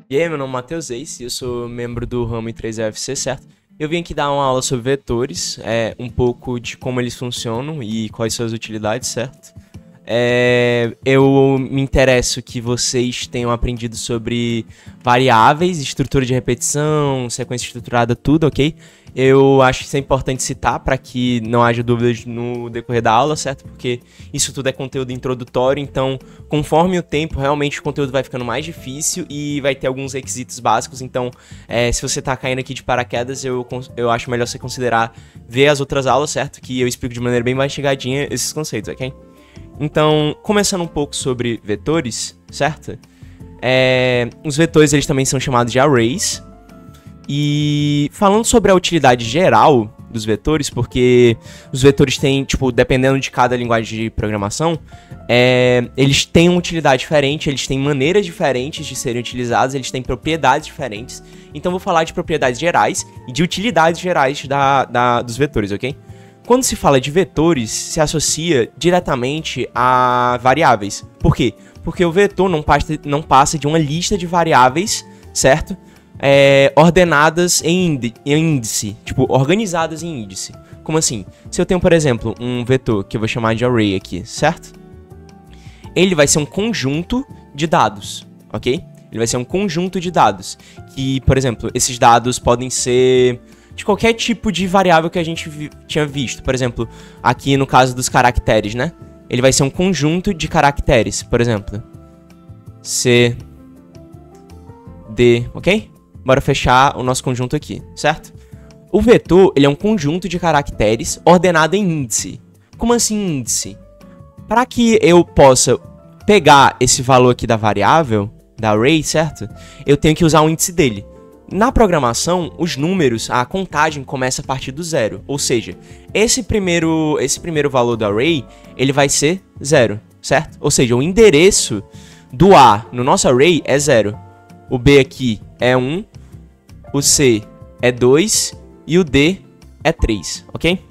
E aí, meu nome é Matheus Ace, eu sou membro do ramo I3UFC, certo? Eu vim aqui dar uma aula sobre vetores, um pouco de como eles funcionam e quais são as utilidades, certo? Eu me interesso que vocês tenham aprendido sobre variáveis, estrutura de repetição, sequência estruturada, tudo, ok? Eu acho que isso é importante citar para que não haja dúvidas no decorrer da aula, certo? Porque isso tudo é conteúdo introdutório, então conforme o tempo, realmente o conteúdo vai ficando mais difícil e vai ter alguns requisitos básicos, então se você tá caindo aqui de paraquedas, eu acho melhor você considerar ver as outras aulas, certo? Que eu explico de maneira bem mais chegadinha esses conceitos, ok? Então, começando um pouco sobre vetores, certo? Os vetores, eles também são chamados de arrays. E falando sobre a utilidade geral dos vetores, porque os vetores têm, tipo, dependendo de cada linguagem de programação, eles têm uma utilidade diferente, eles têm maneiras diferentes de serem utilizados, eles têm propriedades diferentes. Então, vou falar de propriedades gerais e de utilidades gerais dos vetores, ok? Quando se fala de vetores, se associa diretamente a variáveis. Por quê? Porque o vetor não passa de uma lista de variáveis, certo? Ordenadas em índice, tipo, organizadas em índice. Como assim? Se eu tenho, por exemplo, um vetor que eu vou chamar de array aqui, certo? Ele vai ser um conjunto de dados, ok? Ele vai ser um conjunto de dados. Que, por exemplo, esses dados podem ser de qualquer tipo de variável que a gente tinha visto. Por exemplo, aqui no caso dos caracteres, né? Ele vai ser um conjunto de caracteres, por exemplo. C, D, ok? Bora fechar o nosso conjunto aqui, certo? O vetor, ele é um conjunto de caracteres ordenado em índice. Como assim índice? Para que eu possa pegar esse valor aqui da variável, da array, certo? Eu tenho que usar o índice dele. Na programação, os números, a contagem começa a partir do zero. Ou seja, esse primeiro valor do array, ele vai ser 0, certo? Ou seja, o endereço do A no nosso array é 0. O B aqui é 1, o C é 2 e o D é 3, ok?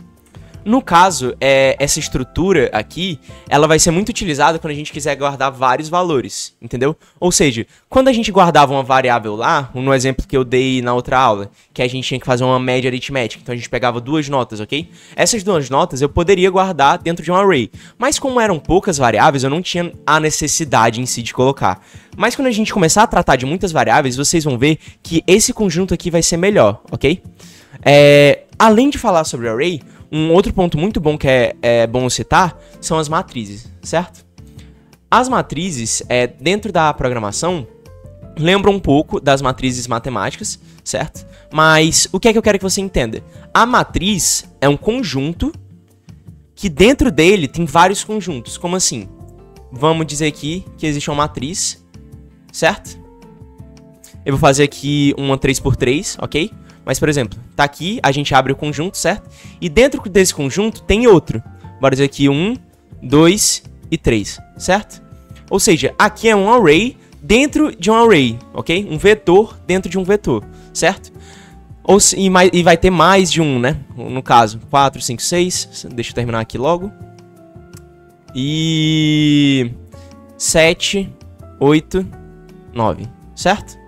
No caso, essa estrutura aqui, ela vai ser muito utilizada quando a gente quiser guardar vários valores, entendeu? Ou seja, quando a gente guardava uma variável lá, no exemplo que eu dei na outra aula, que a gente tinha que fazer uma média aritmética, então a gente pegava duas notas, ok? Essas duas notas eu poderia guardar dentro de um array, mas como eram poucas variáveis, eu não tinha a necessidade em si de colocar. Mas quando a gente começar a tratar de muitas variáveis, vocês vão ver que esse conjunto aqui vai ser melhor, ok? Além de falar sobre array, um outro ponto muito bom que é bom citar são as matrizes, certo? As matrizes, dentro da programação, lembram um pouco das matrizes matemáticas, certo? Mas o que é que eu quero que você entenda? A matriz é um conjunto que dentro dele tem vários conjuntos. Como assim? Vamos dizer aqui que existe uma matriz, certo? Eu vou fazer aqui uma 3x3, ok? Mas, por exemplo, tá aqui, a gente abre o conjunto, certo? E dentro desse conjunto tem outro. Bora dizer aqui 1, 2 e 3, certo? Ou seja, aqui é um array dentro de um array, ok? Um vetor dentro de um vetor, certo? E vai ter mais de um, né? No caso, 4, 5, 6. Deixa eu terminar aqui logo. E 7, 8, 9, certo?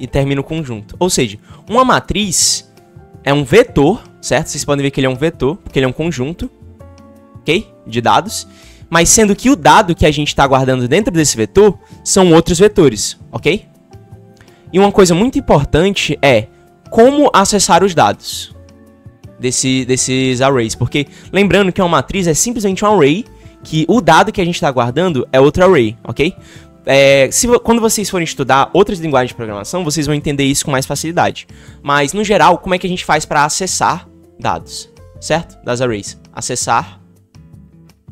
E termina o conjunto. Ou seja, uma matriz é um vetor, certo? Vocês podem ver que ele é um vetor, porque ele é um conjunto, ok? De dados. Mas sendo que o dado que a gente está guardando dentro desse vetor são outros vetores, ok? E uma coisa muito importante é como acessar os dados desses arrays. Porque lembrando que uma matriz é simplesmente um array, que o dado que a gente está guardando é outro array, ok? Quando vocês forem estudar outras linguagens de programação, vocês vão entender isso com mais facilidade. Mas, no geral, como é que a gente faz para acessar dados, certo? Das arrays. Acessar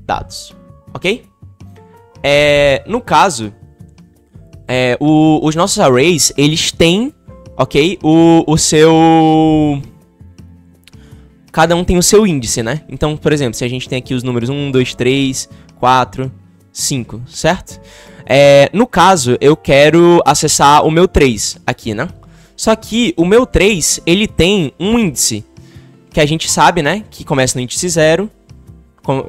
dados, ok? No caso, os nossos arrays, eles têm, ok? Cada um tem o seu índice, né? Então, por exemplo, se a gente tem aqui os números 1, 2, 3, 4, 5, certo? No caso, eu quero acessar o meu 3 aqui, né? Só que o meu 3, ele tem um índice, que a gente sabe, né? Que começa no índice 0,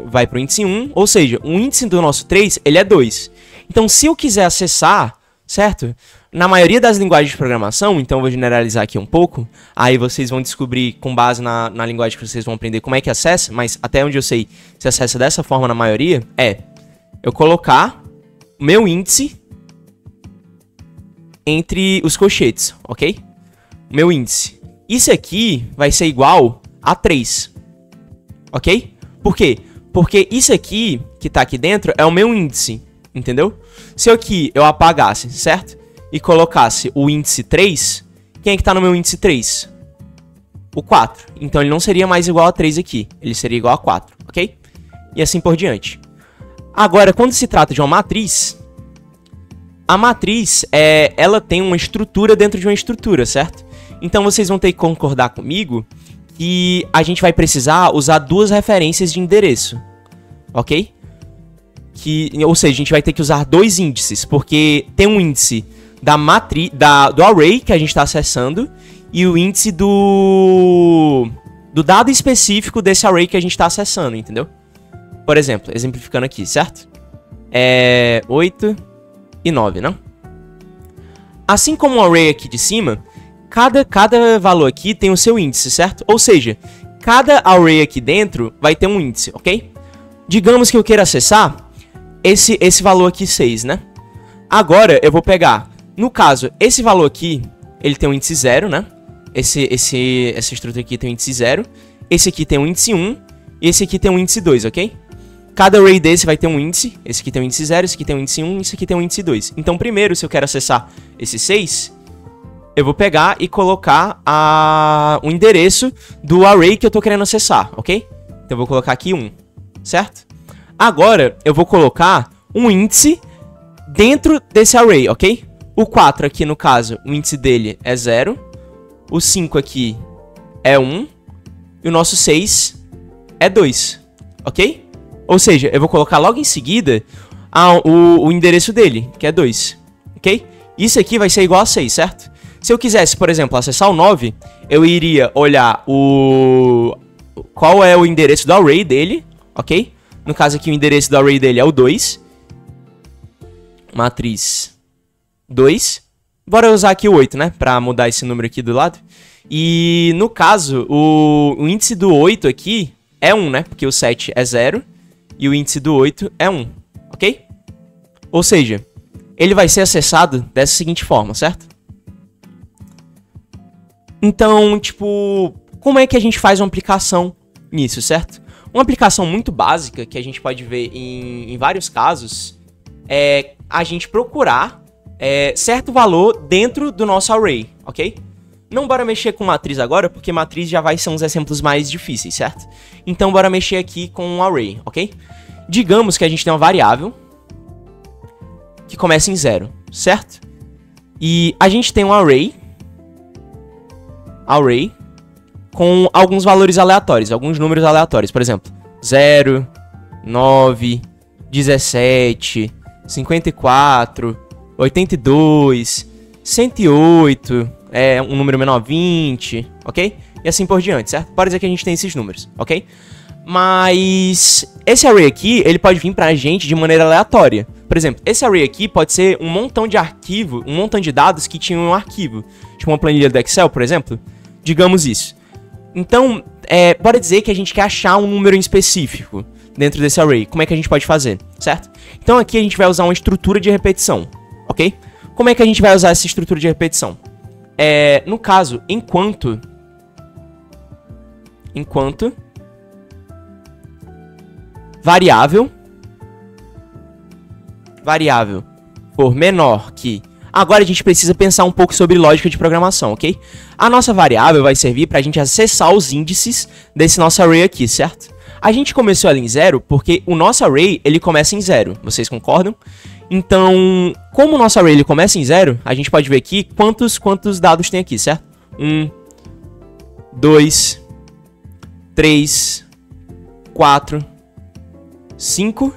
vai pro índice 1, ou seja, o índice do nosso 3, ele é 2. Então, se eu quiser acessar, certo? Na maioria das linguagens de programação, então eu vou generalizar aqui um pouco, aí vocês vão descobrir com base na linguagem que vocês vão aprender como é que acessa, mas até onde eu sei, se acessa dessa forma na maioria, é eu colocar o meu índice entre os colchetes, ok? Meu índice. Isso aqui vai ser igual a 3, ok? Por quê? Porque isso aqui, que tá aqui dentro, é o meu índice, entendeu? Se aqui eu apagasse, certo? E colocasse o índice 3, quem é que tá no meu índice 3? O 4. Então ele não seria mais igual a 3 aqui, ele seria igual a 4, ok? E assim por diante. Agora, quando se trata de uma matriz, a matriz, ela tem uma estrutura dentro de uma estrutura, certo? Então vocês vão ter que concordar comigo que a gente vai precisar usar duas referências de endereço, ok? Ou seja, a gente vai ter que usar dois índices, porque tem um índice do array que a gente está acessando e o índice do dado específico desse array que a gente está acessando, entendeu? Por exemplo, exemplificando aqui, certo? 8 e 9, não? Assim como o array aqui de cima, cada valor aqui tem o seu índice, certo? Ou seja, cada array aqui dentro vai ter um índice, ok? Digamos que eu queira acessar esse valor aqui 6, né? Agora eu vou pegar, no caso, esse valor aqui, ele tem um índice 0, né? Essa estrutura aqui tem um índice 0, esse aqui tem um índice 1 e esse aqui tem um índice 2, ok? Cada array desse vai ter um índice, esse aqui tem um índice 0, esse aqui tem um índice 1 e esse aqui tem um índice 2. Então primeiro, se eu quero acessar esse 6, eu vou pegar e colocar o endereço do array que eu tô querendo acessar, ok? Então eu vou colocar aqui 1, certo? Agora eu vou colocar um índice dentro desse array, ok? O 4 aqui, no caso, o índice dele é 0. O 5 aqui é 1. E o nosso 6 é 2, ok? Ou seja, eu vou colocar logo em seguida o endereço dele, que é 2, ok? Isso aqui vai ser igual a 6, certo? Se eu quisesse, por exemplo, acessar o 9, eu iria olhar qual é o endereço do array dele, ok? No caso aqui, o endereço do array dele é o 2. Matriz 2. Bora usar aqui o 8, né? Pra mudar esse número aqui do lado. E, no caso, o índice do 8 aqui é 1, né? Porque o 7 é 0 e o índice do 8 é 1, ok? Ou seja, ele vai ser acessado dessa seguinte forma, certo? Então, tipo, como é que a gente faz uma aplicação nisso, certo? Uma aplicação muito básica que a gente pode ver em vários casos é a gente procurar certo valor dentro do nosso array, ok? Não bora mexer com matriz agora, porque matriz já vai ser uns exemplos mais difíceis, certo? Então bora mexer aqui com um array, ok? Digamos que a gente tem uma variável que começa em 0, certo? E a gente tem um array com alguns valores aleatórios, alguns números aleatórios. Por exemplo, 0, 9, 17, 54, 82, 108, um número menor 20, ok? E assim por diante, certo? Pode dizer que a gente tem esses números, ok? Mas esse array aqui, ele pode vir pra gente de maneira aleatória. Por exemplo, esse array aqui pode ser um montão de arquivo, um montão de dados que tinham um arquivo. Tipo uma planilha do Excel, por exemplo. Digamos isso. Então, pode dizer que a gente quer achar um número em específico dentro desse array. Como é que a gente pode fazer, certo? Então aqui a gente vai usar uma estrutura de repetição, ok? Como é que a gente vai usar essa estrutura de repetição? No caso, enquanto variável for menor que... Agora a gente precisa pensar um pouco sobre lógica de programação, ok? A nossa variável vai servir para a gente acessar os índices desse nosso array aqui, certo? A gente começou ela em 0 porque o nosso array, ele começa em 0, vocês concordam? Então, como o nosso array ele começa em 0, a gente pode ver aqui quantos dados tem aqui, certo? 1, 2, 3, 4, 5...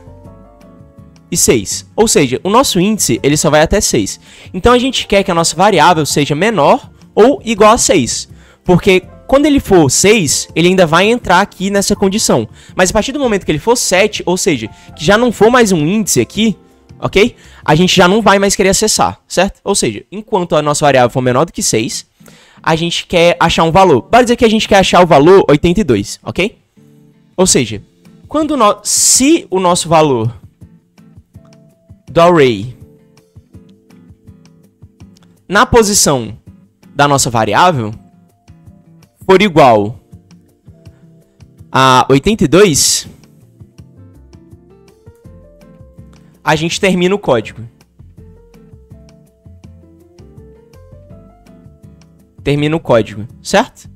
e 6. Ou seja, o nosso índice ele só vai até 6. Então a gente quer que a nossa variável seja menor ou igual a 6. Porque quando ele for 6, ele ainda vai entrar aqui nessa condição. Mas a partir do momento que ele for 7, ou seja, que já não for mais um índice aqui, ok? A gente já não vai mais querer acessar, certo? Ou seja, enquanto a nossa variável for menor do que 6, a gente quer achar um valor. Bora dizer que a gente quer achar o valor 82, ok? Ou seja, se o nosso valor do array na posição da nossa variável for igual a 82, a gente termina o código. Termina o código, certo?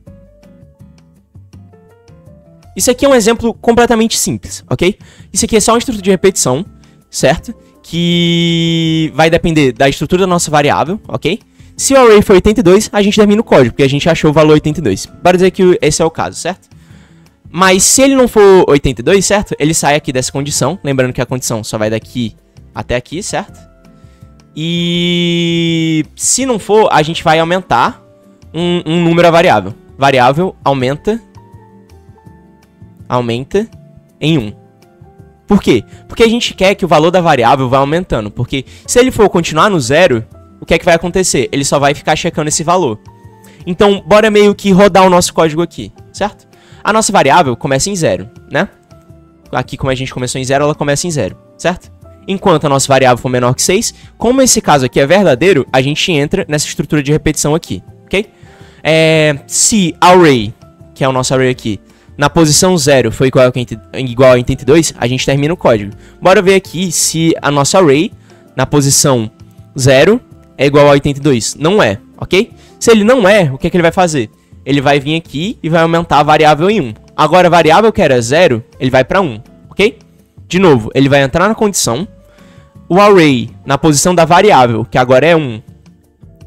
Isso aqui é um exemplo completamente simples, ok? Isso aqui é só uma estrutura de repetição, certo? Que vai depender da estrutura da nossa variável, ok? Se o array for 82, a gente termina o código, porque a gente achou o valor 82. Bora dizer que esse é o caso, certo? Mas se ele não for 82, certo? Ele sai aqui dessa condição. Lembrando que a condição só vai daqui até aqui, certo? E se não for, a gente vai aumentar um número a variável. Variável aumenta em 1. Por quê? Porque a gente quer que o valor da variável vá aumentando. Porque se ele for continuar no 0, o que é que vai acontecer? Ele só vai ficar checando esse valor. Então, bora meio que rodar o nosso código aqui, certo? A nossa variável começa em 0, né? Aqui, como a gente começou em 0, ela começa em 0, certo? Enquanto a nossa variável for menor que 6, como esse caso aqui é verdadeiro, a gente entra nessa estrutura de repetição aqui, ok? Se array, que é o nosso array aqui, na posição 0 for igual a 82, a gente termina o código. Bora ver aqui se a nossa array, na posição 0, é igual a 82. Não é, ok? Se ele não é, o que é que ele vai fazer? Ele vai vir aqui e vai aumentar a variável em 1. Agora, a variável que era 0, ele vai para 1, ok? De novo, ele vai entrar na condição. O array, na posição da variável, que agora é 1,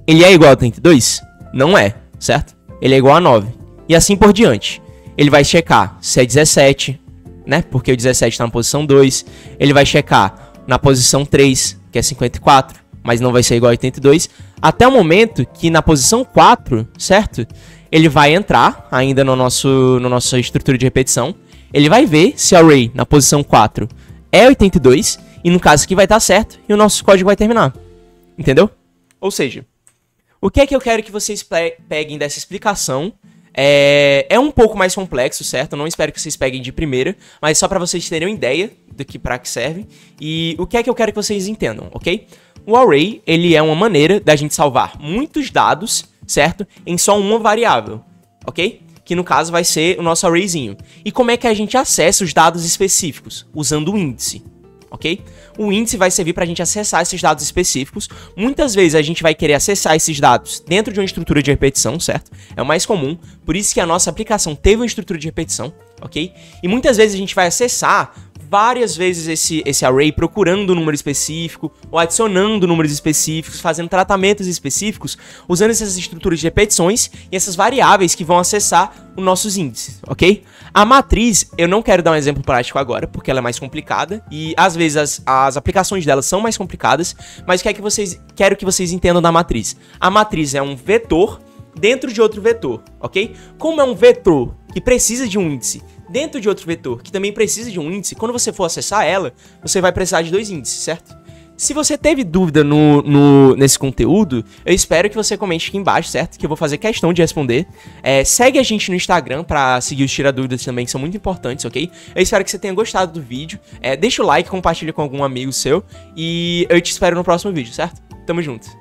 ele é igual a 82? Não é, certo? Ele é igual a 9. E assim por diante. Ele vai checar se é 17, né? Porque o 17 está na posição 2. Ele vai checar na posição 3, que é 54, mas não vai ser igual a 82. Até o momento que na posição 4, certo? Ele vai entrar ainda no nossa estrutura de repetição. Ele vai ver se o array na posição 4 é 82. E no caso aqui vai estar certo. E o nosso código vai terminar. Entendeu? Ou seja, o que é que eu quero que vocês peguem dessa explicação? É um pouco mais complexo, certo? Eu não espero que vocês peguem de primeira. Mas só para vocês terem uma ideia do que para que serve. E o que é que eu quero que vocês entendam, ok? O array, ele é uma maneira da gente salvar muitos dados, certo? Em só uma variável, ok? Que no caso vai ser o nosso arrayzinho. E como é que a gente acessa os dados específicos? Usando o índice, ok? O índice vai servir para a gente acessar esses dados específicos. Muitas vezes a gente vai querer acessar esses dados dentro de uma estrutura de repetição, certo? É o mais comum, por isso que a nossa aplicação teve uma estrutura de repetição, ok? E muitas vezes a gente vai acessar várias vezes esse array procurando um número específico ou adicionando números específicos, fazendo tratamentos específicos, usando essas estruturas de repetições e essas variáveis que vão acessar os nossos índices, ok? A matriz, eu não quero dar um exemplo prático agora, porque ela é mais complicada e às vezes as aplicações dela são mais complicadas, mas quero que vocês entendam da matriz. A matriz é um vetor dentro de outro vetor, ok? Como é um vetor que precisa de um índice dentro de outro vetor que também precisa de um índice, quando você for acessar ela, você vai precisar de 2 índices, certo? Se você teve dúvida nesse conteúdo, eu espero que você comente aqui embaixo, certo? Que eu vou fazer questão de responder. Segue a gente no Instagram pra seguir os tira-dúvidas também, que são muito importantes, ok? Eu espero que você tenha gostado do vídeo. Deixa o like, compartilha com algum amigo seu. E eu te espero no próximo vídeo, certo? Tamo junto!